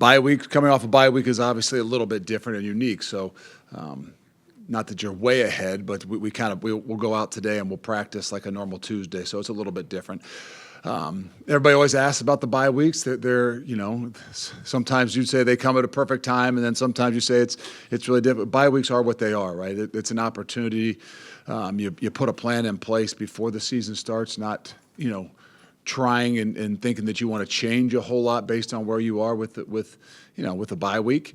bye week, coming off a bye week is obviously a little bit different and unique. So, not that you're way ahead, but we'll go out today and we'll practice like a normal Tuesday. So it's a little bit different. Everybody always asks about the bye weeks. They're sometimes you'd say they come at a perfect time, and then sometimes you say it's really different. Bye weeks are what they are, right? It's an opportunity. You put a plan in place before the season starts, not trying and thinking that you want to change a whole lot based on where you are with a bye week.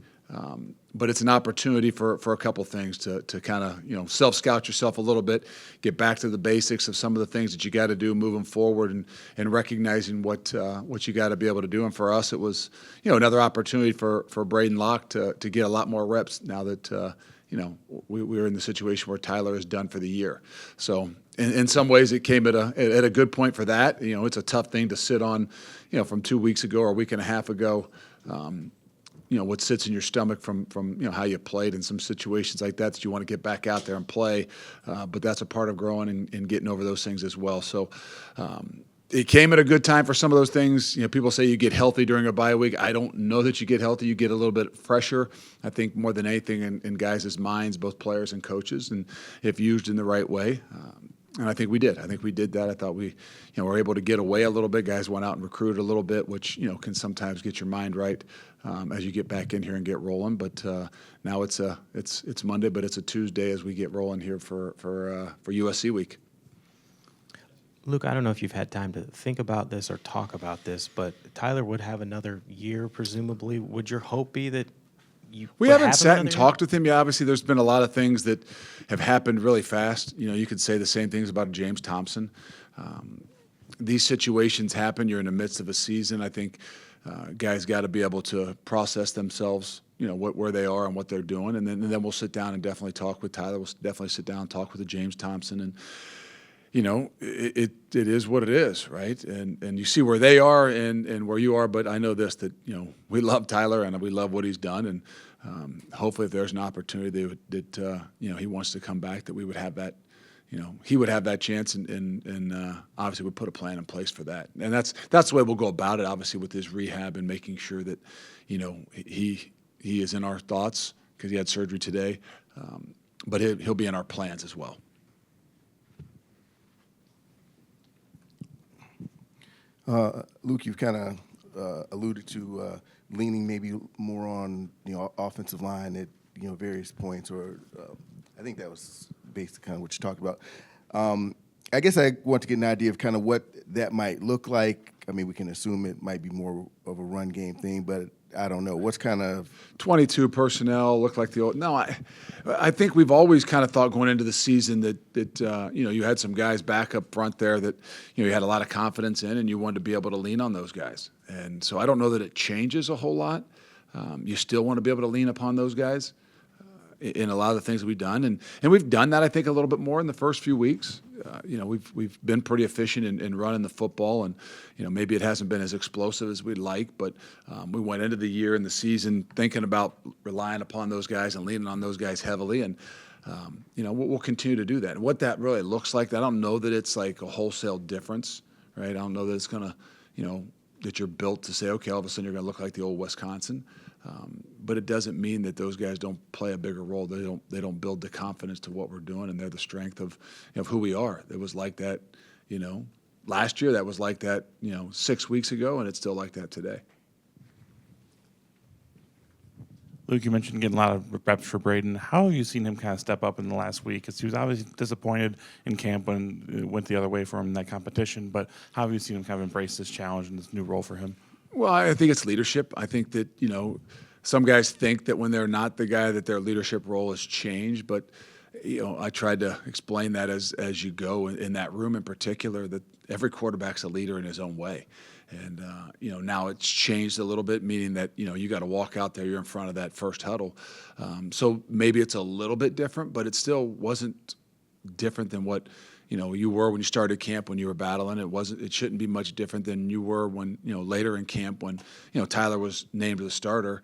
But it's an opportunity for a couple things to kind of self-scout yourself a little bit, get back to the basics of some of the things that you got to do moving forward, and recognizing what you got to be able to do. And for us, it was another opportunity for Braden Locke to get a lot more reps now that we're in the situation where Tyler is done for the year. So in some ways, it came at a good point for that. It's a tough thing to sit on, from 2 weeks ago or a week and a half ago. What sits in your stomach from how you played in some situations like that you want to get back out there and play. But that's a part of growing and getting over those things as well. So it came at a good time for some of those things. People say you get healthy during a bye week. I don't know that you get healthy. You get a little bit fresher, I think, more than anything in guys' minds, both players and coaches, and if used in the right way. And I think we did. I think we did that. I thought we were able to get away a little bit. Guys went out and recruited a little bit, which, can sometimes get your mind right as you get back in here and get rolling. But now it's Monday, but it's a Tuesday as we get rolling here for USC week. Luke, I don't know if you've had time to think about this or talk about this, but Tyler would have another year, presumably. Would your hope be that we haven't sat and talked with him yet? Obviously, there's been a lot of things that have happened really fast. You could say the same things about James Thompson. These situations happen. You're in the midst of a season. I think guys got to be able to process themselves, where they are and what they're doing, and then we'll sit down and definitely talk with Tyler. We'll definitely sit down and talk with James Thompson, and it is what it is, right? And you see where they are and where you are, but I know this, that we love Tyler and we love what he's done, and hopefully if there's an opportunity that he wants to come back, that we would have that, he would have that chance, and obviously we'd put a plan in place for that. And that's the way we'll go about it, obviously, with his rehab and making sure that he is in our thoughts because he had surgery today, but he'll be in our plans as well. Luke, you've kind of alluded to leaning maybe more on offensive line at various points, or I think that was basically kind of what you talked about. I guess I want to get an idea of kind of what that might look like. I mean, we can assume it might be more of a run game thing, but I don't know. What's kind of 22 personnel look like the old? No, I think we've always kind of thought going into the season that you had some guys back up front there that you had a lot of confidence in, and you wanted to be able to lean on those guys. And so I don't know that it changes a whole lot. You still want to be able to lean upon those guys in a lot of the things we've done, and we've done that, I think, a little bit more in the first few weeks. We've been pretty efficient in running the football, and maybe it hasn't been as explosive as we'd like, but we went into the year and the season thinking about relying upon those guys and leaning on those guys heavily, and we'll continue to do that. And what that really looks like, I don't know that it's like a wholesale difference, right? I don't know that it's gonna, that you're built to say, okay, all of a sudden you're gonna look like the old Wisconsin. But it doesn't mean that those guys don't play a bigger role. They don't build the confidence to what we're doing, and they're the strength of who we are. It was like that, last year. That was like that, 6 weeks ago, and it's still like that today. Luke, you mentioned getting a lot of reps for Braden. How have you seen him kind of step up in the last week? Because he was obviously disappointed in camp when it went the other way for him in that competition. But how have you seen him kind of embrace this challenge and this new role for him? Well, I think it's leadership. I think that, some guys think that when they're not the guy that their leadership role has changed. But, I tried to explain that as you go in that room in particular, that every quarterback's a leader in his own way. And, now it's changed a little bit, meaning that, you got to walk out there, you're in front of that first huddle. So maybe it's a little bit different, but it still wasn't different than what, you were when you started camp, when you were battling. It shouldn't be much different than you were when, later in camp when, Tyler was named the starter.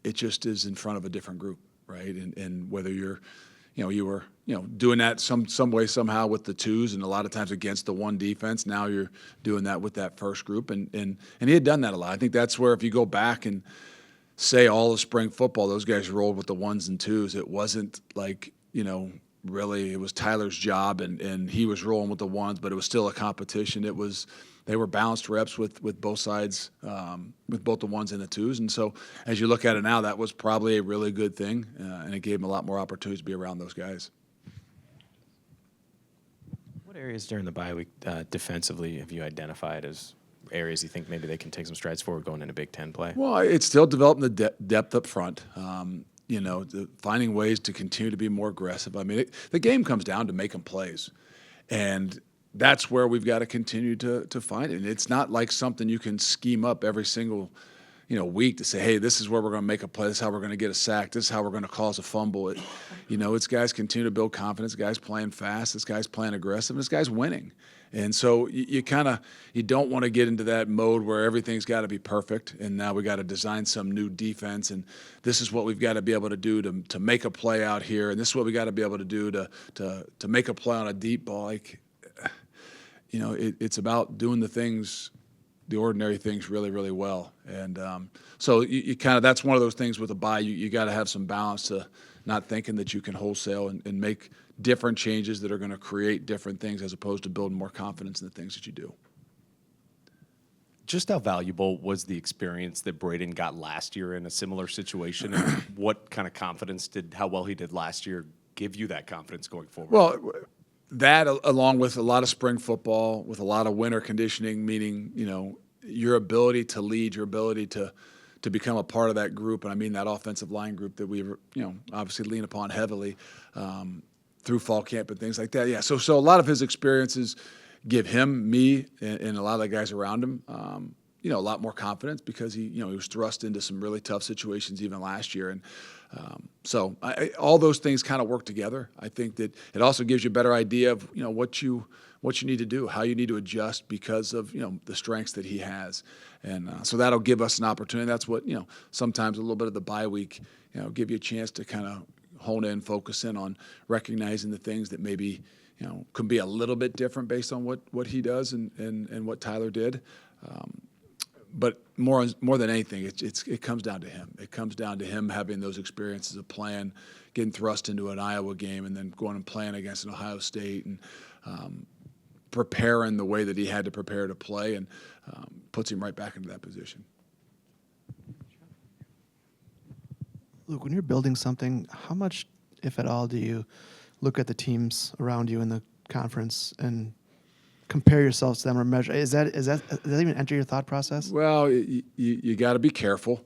It just is in front of a different group, right? And whether you're, you were doing that some way somehow with the twos, and a lot of times against the one defense. Now you're doing that with that first group, and he had done that a lot. I think that's where if you go back and say all of spring football, those guys rolled with the ones and twos. It wasn't like really it was Tyler's job, and he was rolling with the ones, but it was still a competition. They were balanced reps with both sides, with both the ones and the twos. And so as you look at it now, that was probably a really good thing, and it gave him a lot more opportunities to be around those guys. What areas during the bye week defensively have you identified as areas you think maybe they can take some strides forward going into Big Ten play? Well, it's still developing the depth up front. Finding ways to continue to be more aggressive. I mean, the game comes down to making plays, and that's where we've got to continue to find it. And it's not like something you can scheme up every single week to say, hey, this is where we're going to make a play. This is how we're going to get a sack. This is how we're going to cause a fumble. It's guys continue to build confidence. Guys playing fast. This guy's playing aggressive. This guy's winning. And so you don't want to get into that mode where everything's got to be perfect, and now we got to design some new defense, and this is what we've got to be able to do to make a play out here, and this is what we got to be able to do to make a play on a deep ball. It's about doing the ordinary things really, really well. And so you that's one of those things with a bye. You got to have some balance to not thinking that you can wholesale and make different changes that are going to create different things as opposed to building more confidence in the things that you do. Just how valuable was the experience that Braden got last year in a similar situation? And what kind of confidence how well he did last year give you that confidence going forward? Well, that along with a lot of spring football, with a lot of winter conditioning, meaning, your ability to lead, your ability to become a part of that group, and I mean that offensive line group that we obviously lean upon heavily through fall camp and things like that. Yeah, so a lot of his experiences give him, me, and a lot of the guys around him, a lot more confidence because he was thrust into some really tough situations even last year, and so all those things kind of work together. I think that it also gives you a better idea of what you need to do, how you need to adjust because of the strengths that he has, and so that'll give us an opportunity. That's what sometimes a little bit of the bye week give you a chance to kind of hone in, focus in on recognizing the things that maybe could be a little bit different based on what he does and what Tyler did. But more than anything, it comes down to him. It comes down to him having those experiences of playing, getting thrust into an Iowa game, and then going and playing against an Ohio State, and preparing the way that he had to prepare to play, and puts him right back into that position. Luke, when you're building something, how much, if at all, do you look at the teams around you in the conference and compare yourselves to them or measure? Does that even enter your thought process? Well, you got to be careful.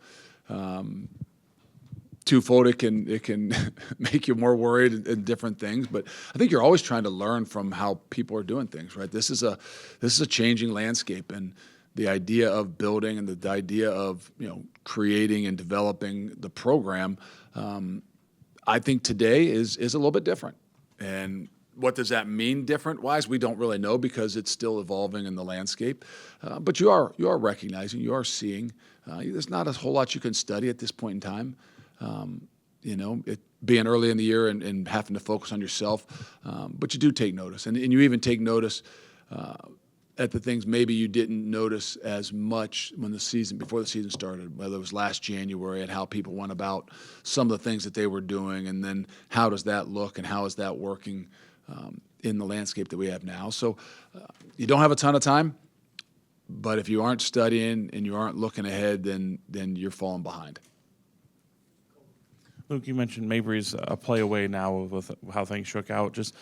Twofold, it can make you more worried in different things, but I think you're always trying to learn from how people are doing things. Right? This is a changing landscape, and the idea of building and the idea of creating and developing the program, I think today is a little bit different. And what does that mean different-wise? We don't really know because it's still evolving in the landscape. But you are recognizing, you are seeing. There's not a whole lot you can study at this point in time. It being early in the year and having to focus on yourself. But you do take notice. And you even take notice at the things maybe you didn't notice as much before the season started, whether it was last January, and how people went about some of the things that they were doing, and then how does that look and how is that working in the landscape that we have now. So you don't have a ton of time, but if you aren't studying and you aren't looking ahead, then you're falling behind. Luke, you mentioned Mabry's a play away now with how things shook out. Just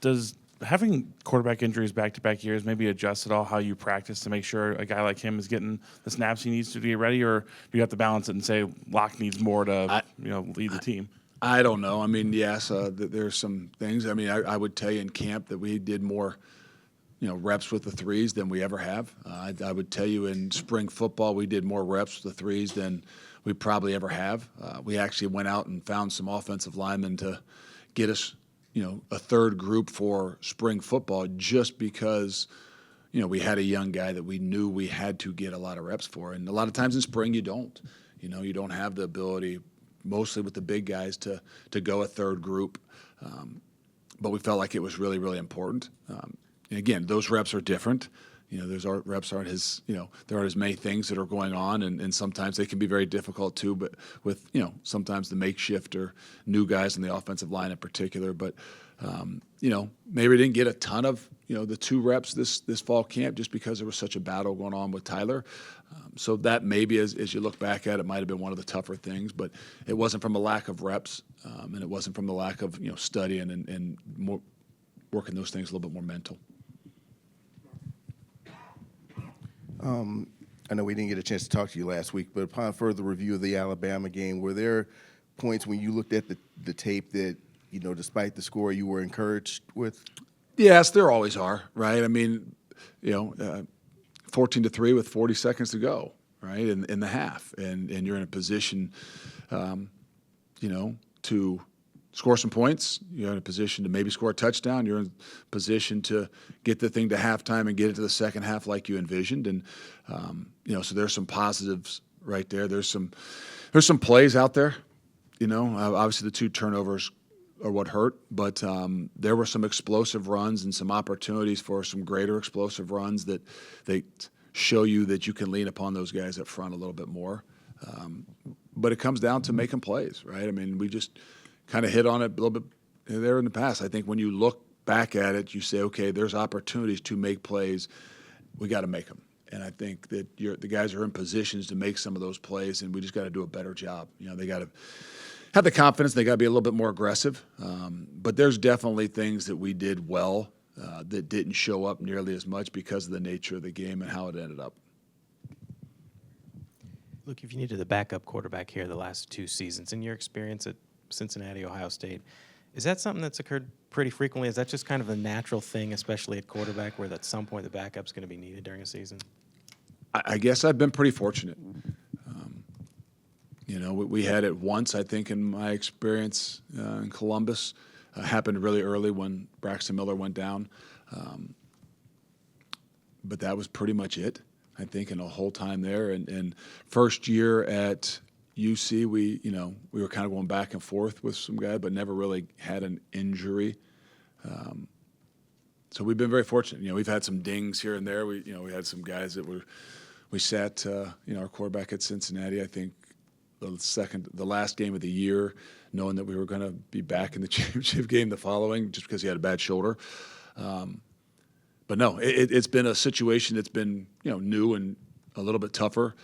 does having quarterback injuries back-to-back years maybe adjust at all how you practice to make sure a guy like him is getting the snaps he needs to get ready, or do you have to balance it and say Locke needs more to lead the team? I don't know. I mean, yes, there's some things. I mean, I would tell you in camp that we did more reps with the threes than we ever have. I would tell you in spring football we did more reps with the threes than we probably ever have. We actually went out and found some offensive linemen to get us a third group for spring football just because, we had a young guy that we knew we had to get a lot of reps for. And a lot of times in spring you don't. You don't have the ability mostly with the big guys to go a third group. But we felt like it was really, really important. And again, those reps are different. Those reps aren't as, there aren't as many things that are going on, and sometimes they can be very difficult too, but with, sometimes the makeshift or new guys in the offensive line in particular. But, maybe we didn't get a ton of, the 2 reps this fall camp just because there was such a battle going on with Tyler. So that maybe as you look back at it, might have been one of the tougher things, but it wasn't from a lack of reps, and it wasn't from the lack of, studying and more working those things a little bit more mental. I know we didn't get a chance to talk to you last week, but upon further review of the Alabama game, were there points when you looked at the tape that, despite the score, you were encouraged with? Yes, there always are, right? I mean, 14-3 with 40 seconds to go, right, in the half, and you're in a position, to score some points. You're in a position to maybe score a touchdown. You're in a position to get the thing to halftime and get it to the second half like you envisioned. And so there's some positives right there. There's some plays out there. Obviously the 2 turnovers are what hurt, but there were some explosive runs and some opportunities for some greater explosive runs that they show you that you can lean upon those guys up front a little bit more. But it comes down to making plays, right? I mean, we just kind of hit on it a little bit there in the past. I think when you look back at it, you say, okay, there's opportunities to make plays. We got to make them. And I think that the guys are in positions to make some of those plays, and we just got to do a better job. They got to have the confidence. They got to be a little bit more aggressive. But there's definitely things that we did well that didn't show up nearly as much because of the nature of the game and how it ended up. Look, if you needed a backup quarterback here the last 2 seasons, in your experience at Cincinnati, Ohio State, is that something that's occurred pretty frequently? Is that just kind of a natural thing, especially at quarterback, where at some point the backup's going to be needed during a season? I guess I've been pretty fortunate. We had it once, I think, in my experience in Columbus. Happened really early when Braxton Miller went down. But that was pretty much it, I think, in the whole time there. And first year at UC, we were kind of going back and forth with some guys, but never really had an injury. So we've been very fortunate. We've had some dings here and there. We had some guys that we sat, our quarterback at Cincinnati, I think, the last game of the year, knowing that we were going to be back in the championship game the following, just because he had a bad shoulder. But no, it's been a situation that's been, new and a little bit tougher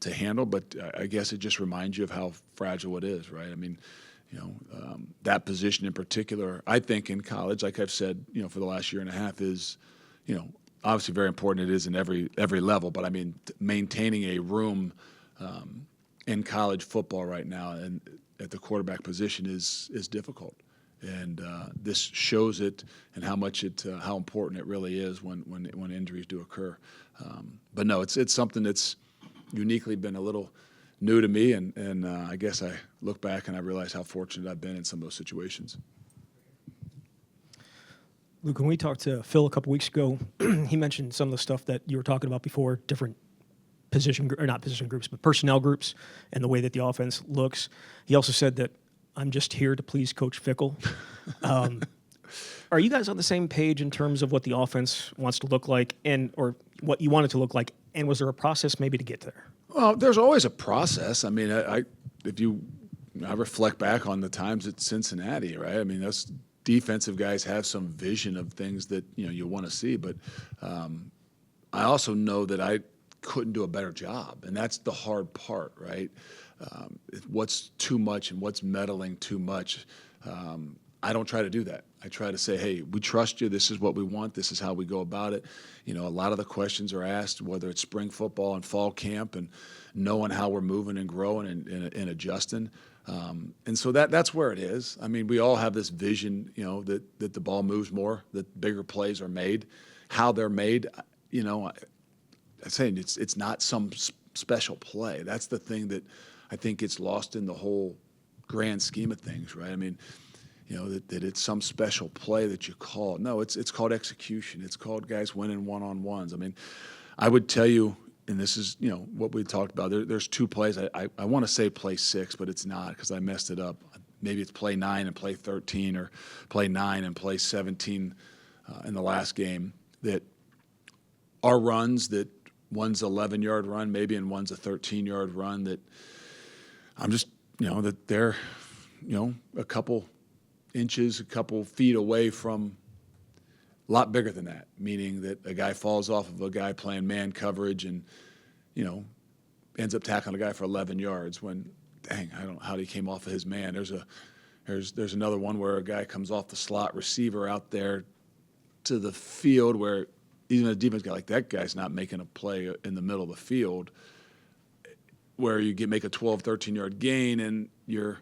to handle. But I guess it just reminds you of how fragile it is, right? I mean, that position in particular, I think in college, like I've said, for the last year and a half, is, obviously very important. It is in every level. But I mean, maintaining a room in college football right now and at the quarterback position is difficult. And this shows it and how important it really is when injuries do occur. But no, it's something that's uniquely been a little new to me, and I guess I look back and I realize how fortunate I've been in some of those situations. Luke, when we talked to Phil a couple weeks ago, he mentioned some of the stuff that you were talking about before, different not position groups, but personnel groups, and the way that the offense looks. He also said that I'm just here to please Coach Fickell. Are you guys on the same page in terms of what the offense wants to look like or what you want it to look like? And was there a process maybe to get there? Well, there's always a process. I mean, I reflect back on the times at Cincinnati, right? I mean, those defensive guys have some vision of things that, you want to see. But I also know that I couldn't do a better job. And that's the hard part, right? What's too much and what's meddling too much. I don't try to do that. I try to say, hey, we trust you. This is what we want. This is how we go about it. A lot of the questions are asked, whether it's spring football and fall camp and knowing how we're moving and growing and adjusting. And so that's where it is. I mean, we all have this vision, that the ball moves more, that bigger plays are made. How they're made, I'm saying it's not some special play. That's the thing that I think gets lost in the whole grand scheme of things, right? I mean, that it's some special play that you call. No, it's called execution. It's called guys winning one-on-ones. I mean, I would tell you, and this is, what we talked about. There's two plays. I want to say play 6, but it's not because I messed it up. Maybe it's play 9 and play 13, or play 9 and play 17 in the last game, that are runs that one's 11-yard run maybe and one's a 13-yard run, that I'm just, that they're, a couple inches, a couple feet away from a lot bigger than that, meaning that a guy falls off of a guy playing man coverage and, ends up tackling a guy for 11 yards when, dang, I don't know how he came off of his man. There's another one where a guy comes off the slot receiver out there to the field where even a defense guy like that guy's not making a play in the middle of the field, where you make a 12, 13-yard gain and you're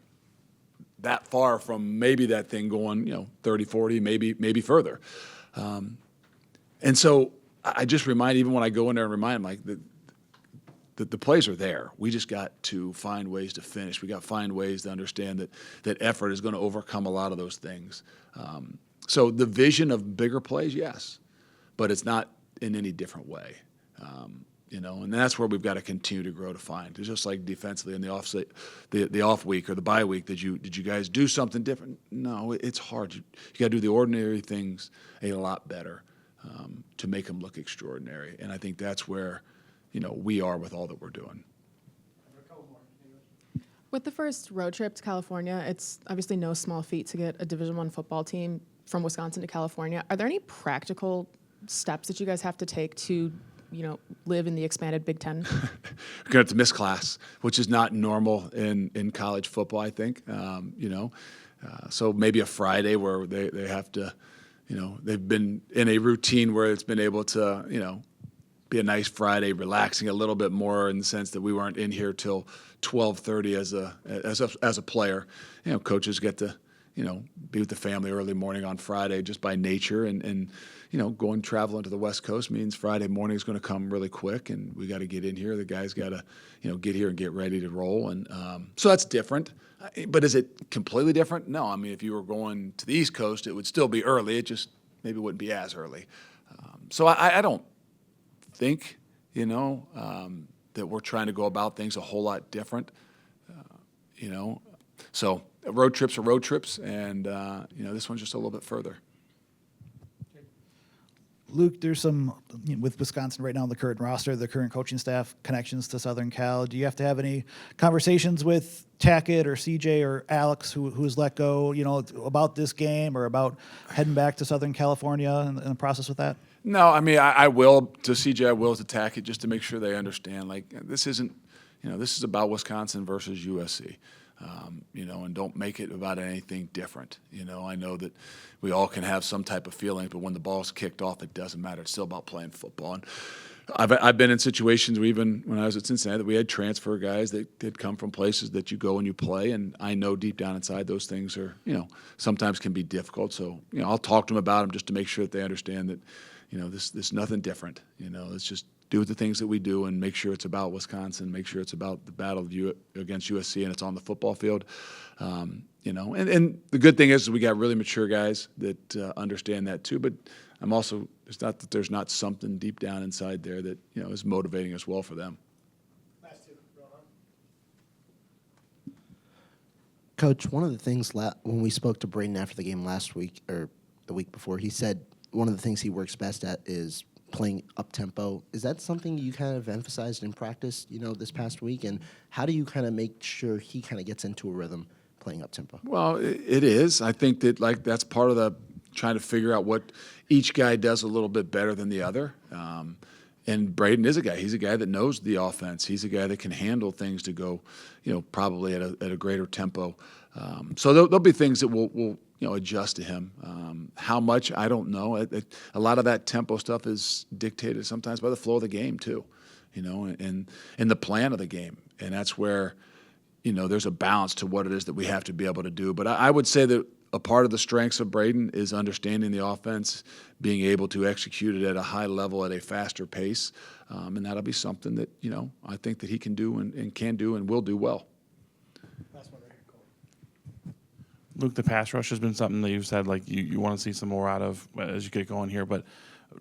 that far from maybe that thing going, 30, 40, maybe further. And so I just remind, even when I go in there and remind them, like, that the plays are there. We just got to find ways to finish. We got to find ways to understand that effort is going to overcome a lot of those things. So the vision of bigger plays, yes, but it's not in any different way. And that's where we've got to continue to grow to find. It's just like defensively in the off week or the bye week. Did you guys do something different? No, it's hard. You got to do the ordinary things a lot better to make them look extraordinary. And I think that's where we are with all that we're doing. With the first road trip to California, it's obviously no small feat to get a Division I football team from Wisconsin to California. Are there any practical steps that you guys have to take to, live in the expanded Big Ten? We're going to have to miss class, which is not normal in college football, I think. So maybe a Friday where they have to, they've been in a routine where it's been able to, be a nice Friday, relaxing a little bit more in the sense that we weren't in here till 12:30 as a player. Coaches get to, be with the family early morning on Friday just by nature, and going traveling to the West Coast means Friday morning is going to come really quick, and we got to get in here. The guys got to, get here and get ready to roll, and so that's different. But is it completely different? No. I mean, if you were going to the East Coast, it would still be early. It just maybe wouldn't be as early. So I don't think, that we're trying to go about things a whole lot different, So road trips are road trips, and, this one's just a little bit further. Luke, there's some, with Wisconsin right now on the current roster, the current coaching staff, connections to Southern Cal. Do you have to have any conversations with Tackett or CJ or Alex, who was let go, about this game or about heading back to Southern California and the process with that? No, I mean, I will to CJ, I will to Tackett, just to make sure they understand, like, this isn't, this is about Wisconsin versus USC. And don't make it about anything different. I know that we all can have some type of feeling, but when the ball's kicked off, it doesn't matter. It's still about playing football. And I've been in situations where, even when I was at Cincinnati, that we had transfer guys that did come from places that you go and you play, and I know deep down inside those things are, sometimes can be difficult. So, I'll talk to them about them just to make sure that they understand that, this nothing different. Let's just do the things that we do and make sure it's about Wisconsin, make sure it's about the battle against USC, and it's on the football field. And the good thing is we got really mature guys that understand that too. But I'm also, it's not that there's not something deep down inside there that is motivating as well for them. Coach, one of the things when we spoke to Braden after the game last week or the week before, he said one of the things he works best at is playing up-tempo. Is that something you kind of emphasized in practice, this past week? And how do you kind of make sure he kind of gets into a rhythm playing up-tempo? Well, it is. I think that, that's part of the trying to figure out what each guy does a little bit better than the other. And Braden is a guy. He's a guy that knows the offense. He's a guy that can handle things to go, probably at a greater tempo. So there'll be things that we'll adjust to him. How much, I don't know. A lot of that tempo stuff is dictated sometimes by the flow of the game too, and the plan of the game. And that's where, there's a balance to what it is that we have to be able to do. But I would say that a part of the strengths of Braden is understanding the offense, being able to execute it at a high level at a faster pace. And that'll be something that, I think that he can do and can do and will do well. Luke, the pass rush has been something that you've said, like, you want to see some more out of as you get going here. But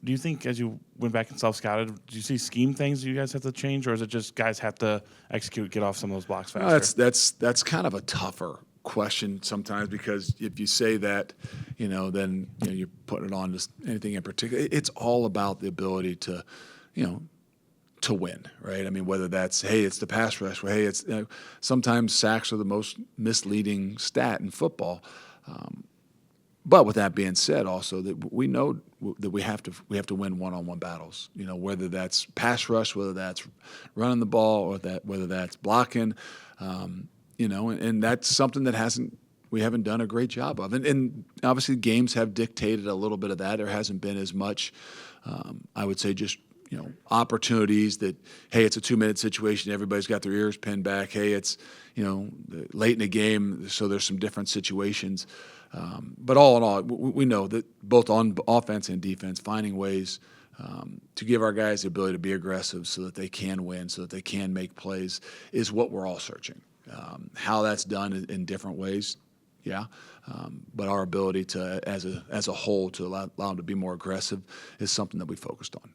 Do you think as you went back and self-scouted, do you see scheme things you guys have to change, or is it just guys have to execute, get off some of those blocks faster? That's kind of a tougher question sometimes, because if you say that, then you're putting it on to anything in particular. It's all about the ability to, to win, right? I mean, whether that's, hey, it's the pass rush, or hey, it's sometimes sacks are the most misleading stat in football. But with that being said, also that we know that we have to win one-on-one battles. Whether that's pass rush, whether that's running the ball, or whether that's blocking. And that's something that we haven't done a great job of. And obviously games have dictated a little bit of that. There hasn't been as much, I would say, just opportunities that, hey, it's a 2-minute situation, everybody's got their ears pinned back. Hey, it's late in the game, so there's some different situations. But all in all, we know that both on offense and defense, finding ways to give our guys the ability to be aggressive so that they can win, so that they can make plays, is what we're all searching. How that's done in different ways, yeah. But our ability to, as a whole, to allow them to be more aggressive is something that we focused on.